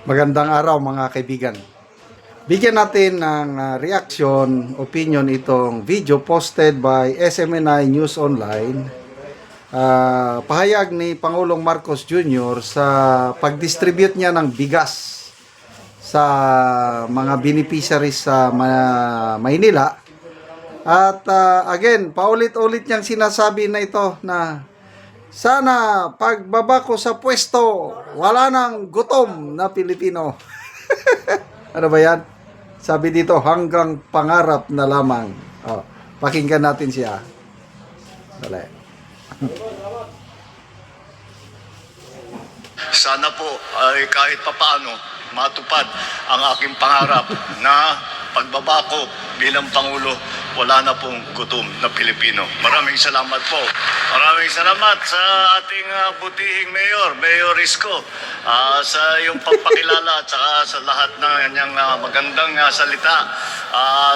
Magandang araw mga kaibigan. Bigyan natin ng reaction, opinion itong video posted by SMNI News Online. Pahayag ni Pangulong Marcos Jr. sa pag-distribute niya ng bigas sa mga beneficiaries sa Maynila. At again, paulit-ulit niyang sinasabi na ito na sana pagbaba ko sa pwesto, wala nang gutom na Pilipino. Ano ba yan? Sabi dito, hanggang pangarap na lamang. Oh, pakinggan natin siya. Dali. Sana po ay kahit papaano matupad ang aking pangarap na pagbaba ko bilang Pangulo, wala na pong gutom na Pilipino. Maraming salamat po. Maraming salamat sa ating butihing Mayor Isko, sa iyong pagpakilala at saka sa lahat ng kanyang magandang salita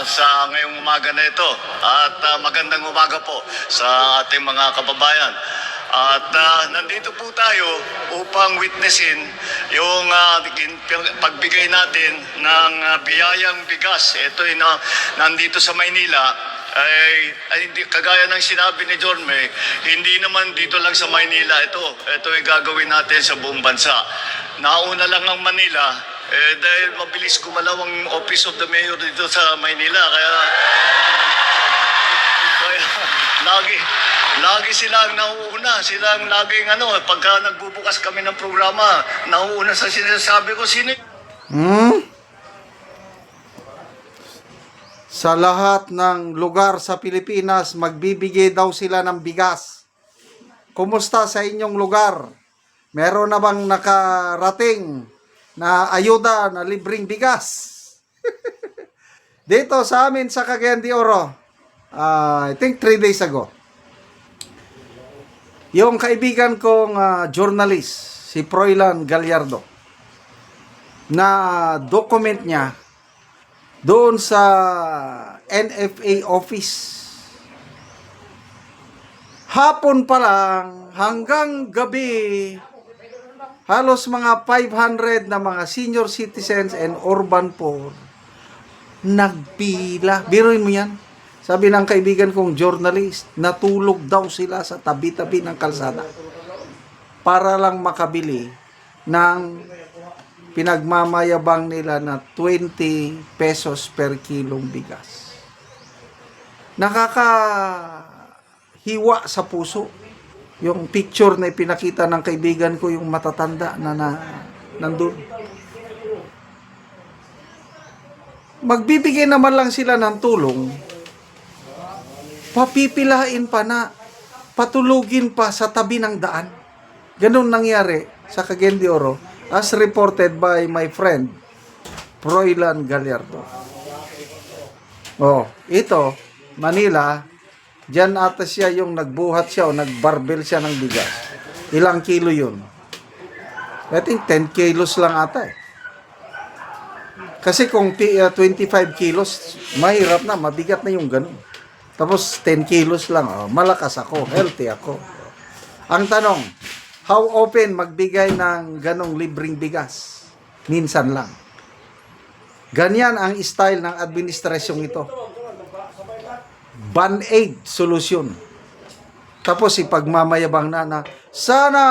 sa ngayong umaga na ito. At magandang umaga po sa ating mga kababayan. At nandito po tayo upang witnessin yung pagbigay natin ng biyayang bigas. Ito ay nandito sa Maynila. Ay hindi, kagaya ng sinabi ni Jorme, hindi naman dito lang sa Maynila ito ay gagawin natin sa buong bansa. Nauna lang ang Manila dahil mabilis gumalaw ang Office of the Mayor dito sa Maynila, kaya lagi silang nauuna, silang laging pagka nagbubukas kami ng programa, nauuna sa sinasabi ko, sino? Sa lahat ng lugar sa Pilipinas, magbibigay daw sila ng bigas. Kumusta sa inyong lugar? Meron na bang nakarating na ayuda na libreng bigas? Dito sa amin sa Cagayan de Oro, I think 3 days ago, yung kaibigan kong journalist, si Froilan Gallardo, na document niya doon sa NFA office. Hapon pa lang hanggang gabi, halos mga 500 na mga senior citizens and urban poor nagpila. Biruin mo yan. Sabi ng kaibigan kong journalist, natulog daw sila sa tabi-tabi ng kalsada para lang makabili ng pinagmamayabang nila na 20 pesos per kilong bigas. Nakakahiwa sa puso. Yung picture na ipinakita ng kaibigan ko, yung matatanda na nandun. Magbibigay naman lang sila ng tulong, papipilain pa na, patulugin pa sa tabi ng daan. Ganun nangyari sa Cagayan de Oro, as reported by my friend, Froilan Gallardo. Oh, ito, Manila, dyan ata siya yung nagbuhat siya o nagbarbel siya ng bigas. Ilang kilo yun? I think 10 kilos lang ata eh. Kasi kung 25 kilos, mahirap na, mabigat na yung ganun. Tapos 10 kilos lang, malakas ako, healthy ako. Ang tanong, how often magbigay ng ganong libreng bigas? Minsan lang. Ganyan ang style ng administrasyong ito. Band-aid solution. Tapos ipagmamayabang na sana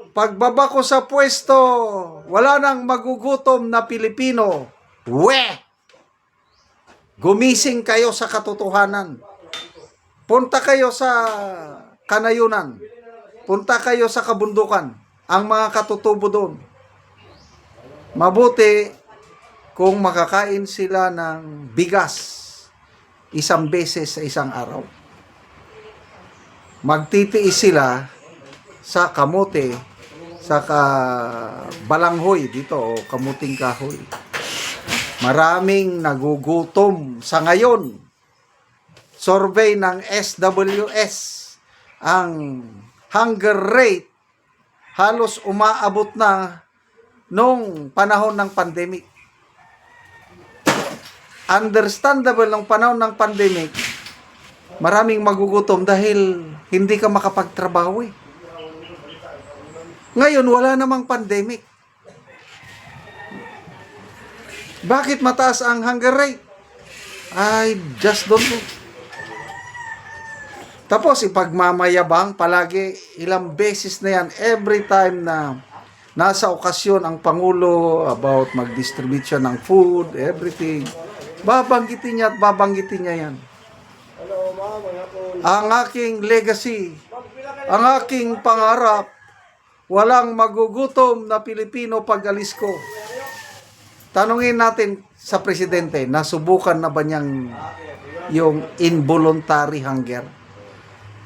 pagbaba ko sa pwesto, wala nang magugutom na Pilipino. Gumising kayo sa katotohanan. Punta kayo sa kanayunan. Punta kayo sa kabundukan. Ang mga katutubo doon. Mabuti kung makakain sila ng bigas isang beses sa isang araw. Magtitiis sila sa kamote, sa balanghoy dito o kamuting kahoy. Maraming nagugutom sa ngayon. Survey ng SWS, ang hunger rate halos umaabot na nung panahon ng pandemic. Understandable nung panahon ng pandemic, maraming magugutom dahil hindi ka makapagtrabaho eh. Ngayon, wala namang pandemic. Bakit mataas ang hunger rate? I just don't know. Tapos ipagmamayabang palagi, ilang beses na yan, every time na nasa okasyon ang Pangulo about mag-distribute siya ng food, everything, babanggitin niya at babanggitin niya yan. Ang aking legacy, ang aking pangarap, walang magugutom na Pilipino pag alis ko. Tanungin natin sa presidente, nasubukan na ba niyang yung involuntary hunger?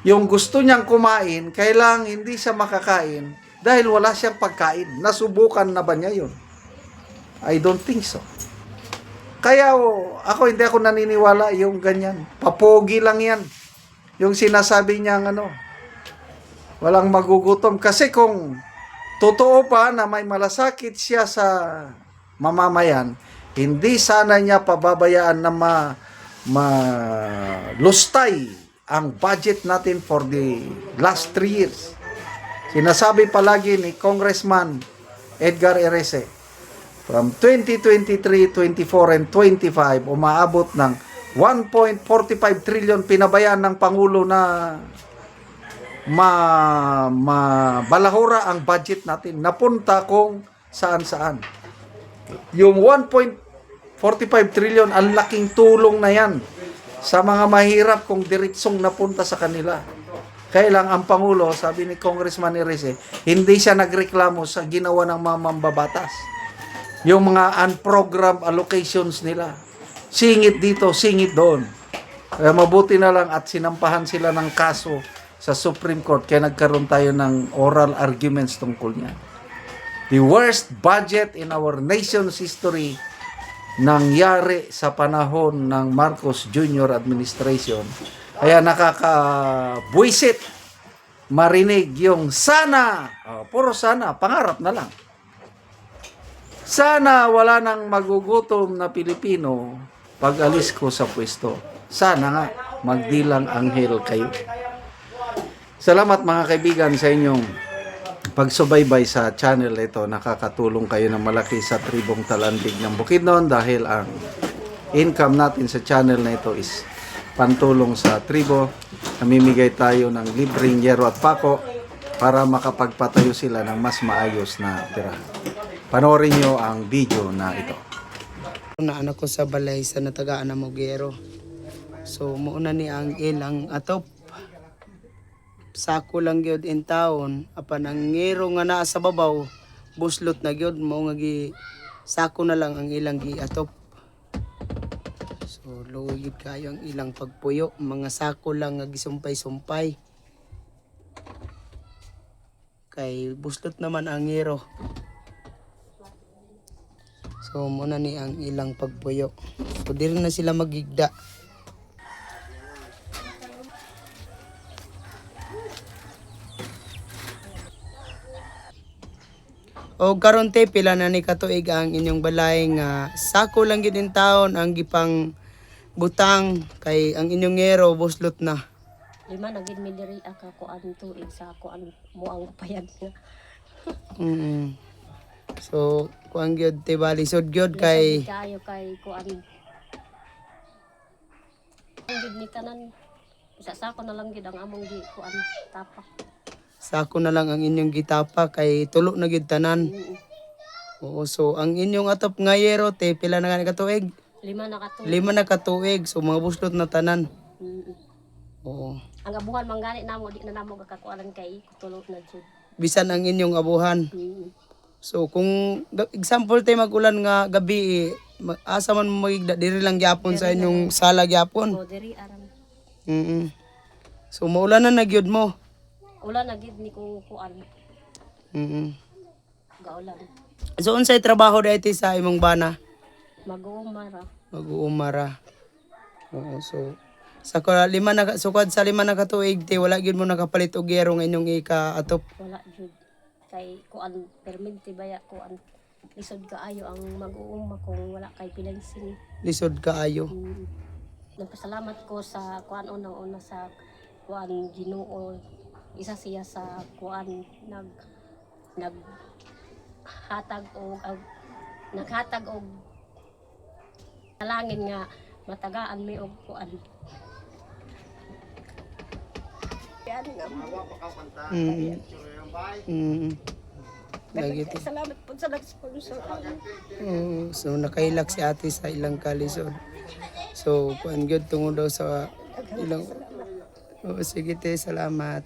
Yung gusto niyang kumain, kailang hindi siya makakain dahil wala siyang pagkain. Nasubukan na ba niya yun? I don't think so. Kaya hindi ako naniniwala yung ganyan. Papogi lang yan. Yung sinasabi niya walang magugutom. Kasi kung totoo pa na may malasakit siya sa mamamayan, hindi sana niya pababayaan na malustay ang budget natin for the last 3 years. Sinasabi palagi ni Congressman Edgar Erese, from 2023, 24, and 25, umaabot ng 1.45 trillion pinabayaan ng Pangulo na balahura ang budget natin. Napunta kung saan-saan. Yung 1.45 trillion, ang laking tulong na yan sa mga mahirap kung diretsong napunta sa kanila. Kaya lang ang Pangulo, sabi ni Congressman Erese, hindi siya nagreklamo sa ginawa ng mga mambabatas. Yung mga unprogrammed allocations nila. Singit dito, singit doon. Kaya mabuti na lang at sinampahan sila ng kaso sa Supreme Court kaya nagkaroon tayo ng oral arguments tungkol niya. The worst budget in our nation's history nangyari sa panahon ng Marcos Jr. administration. Kaya nakakabuisit marinig yung sana, puro sana, pangarap na lang. Sana wala nang magugutom na Pilipino pag alis ko sa pwesto. Sana nga magdilang anghel kayo. Salamat mga kaibigan sa inyong pagsubaybay sa channel ito. Nakakatulong kayo ng malaki sa tribong Talandig ng Bukidnon dahil ang income natin sa channel na ito is pantulong sa tribo. Namimigay tayo ng libreng yero at pako para makapagpatayo sila ng mas maayos na tirahan. Panoorin nyo ang video na ito. Na anak ko sa balay sa natagaan na Mogero. So muuna ni ang ilang atop. Sako lang gyud in town apan ang ngero nga naa sa babaw buslot na gyud mao nga sako na lang ang ilang giatop. So luoy gyud kayo ang ilang pagpuyo, mga sako lang nga gisumpay-sumpay. Kay buslot naman ang ngero. So muna ni ang ilang pagpuyo. So diri na sila magigda. O karon te pila na ni katuig ang inyong balay nga sako lang gyud in taon ang gipang butang kay ang inyong ngero buslot na. 5 na gid mi diri ka kuan tuig sa kuan mo ang payag nga. So kuan gyud te bali sud gyud kay Kayo kay kuan. Ang gid ni tanan sa sako na lang gid ang among gi kuan tapak. sako na lang ang inyong gitapa kay tulo na gyud tanan. Oo, so ang inyong atop nga yero te pila na nga ni katuig? 5 na kato. 5 na katuig, so mga buslot na tanan. Oo. Ang abuhan manggani namo di na namo gakakuanan kay tulo na jud. Bisan ang inyong abuhan. So kung example tay magulan nga gabi asa man mo magigda diri lang gyapon sa inyong sala gyapon. O diri aran. So maulan na nagyud mo. Ulan na gid ni kung kuan. Gaulan. So unsay trabaho dayto sa imong bana? Mag-uumara. Mag-uumara. Oo, so sa sukad sa 5 na katuig te wala gyud mo nakapalit og yero nga inyong ika-atop. Wala jud. Kay kuan perminti baya kuan lisod kaayo ang mag-uuma kung wala kay financing. Lisod kaayo. Nagpasalamat ko sa kuan unang-una sa kuan Ginoo. Isa siya sa kuan naghatag og Talangin nga matagaan mi og kuan. Lagi Salamat po sa nag-sponsor. so nakailak si ate sa ilang kalisod. So kuan gyud tungod daw sa ilang. Sige te, salamat.